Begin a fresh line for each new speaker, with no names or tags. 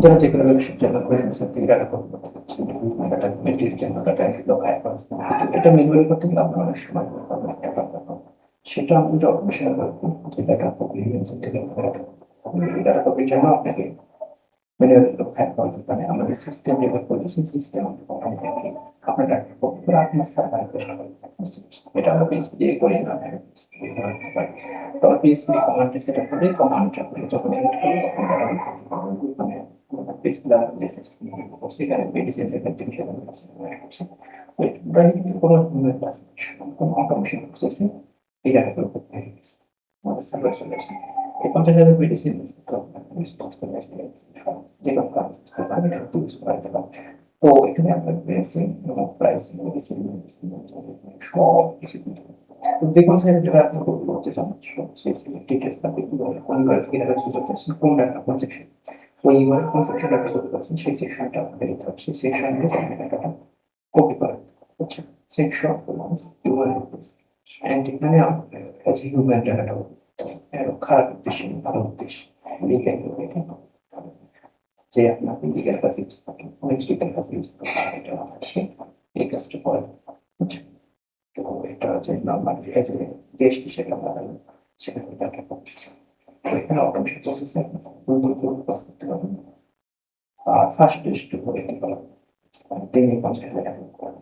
যারা যেকোনো ব্যবসার জন্য ফ্রিল্যান্সার থেকে ডাটা কপি করতে পারছেন, ডাটা এন্ট্রির জন্য ডাটা লোকায় এটা ম্যানুয়ালি করতে গেলে আপনার অনেক সময় অনেক টাকা লাগবে। সেটা আমি যদি অটোমেশন করব, যে ডাটা কপি ফ্রিল্যান্সার থেকে ডাটা কপির জন্য আপনাকে ম্যানুয়ালি লোকায় মানে আমাদের সিস্টেম ডেভেলপ করে সেই সিস্টেম কোম্পানি থেকে আপনার ডাটা কপি করে আপনার সার্ভারে পেশ করবেন। এটা আমরা পিএইচপি দিয়ে করি না, পিএইচপি দিয়ে করতে পারি। তো আমরা পিএইচপি কমান্ডটি সেট আপ করে কমান্ড আপনি যখন এডিট করবেন তখন ডাটা মানে বেসিক্যালি যে সিস্টেম সেখানে মেডিসিন থেকে কিন্তু কোনো ক্লাস কোনো অটোমেশন প্রসেসিং এই ডাটাগুলো করতে হয়ে গেছে আমাদের সার্ভার সলিউশন। এই 50,000 মেডিসিন রেসপন্স করে আসছে, যে কোনো কাজ করতে পারবে, এটা ইউজ করা যেতে পারে। তো এখানে আপনার প্রাইসিং এবং প্রাইসিং মেডিসিন সব কিছু কিন্তু যে কোনো সাইড যেটা আপনি করতে চান সেই ডিটেলস আপনি কিভাবে কোন কাজ কিভাবে করতে চাচ্ছেন, কোন ডাটা কোন সেকশন, ওই কোন সেকশনটা আপনি করতে পারছেন সেই সেকশনটা আপনাকে দিতে হবে, সেই সেকশনকে আপনি ডাটাটা কপি করেন। আচ্ছা, সেকশন ইউআরএলস অ্যান্ড এখানে আপনার কাছে হিউম্যান ডাটাটা খারাপ উদ্দেশ্যে ভালো উদ্দেশ্যে লিগ্যাল যে আপনার লিগ্যাল কাজ ইউজ করেন, অনেক লিগ্যাল কাজ ইউজ করেন, এটা হচ্ছে এই কাজটা করে। বুঝছেন? তো এটা হচ্ছে নর্মাল এটা যে দেশ হিসেবে আমরা সেটা থেকে ডাটা কপি। তো এখানে অটোমেশন প্রসেসে আপনি দ্রুত কাজ করতে পারবেন আর ফাস্টেস্ট করে দিতে পারবেন। 3 থেকে 5 টাকা করেন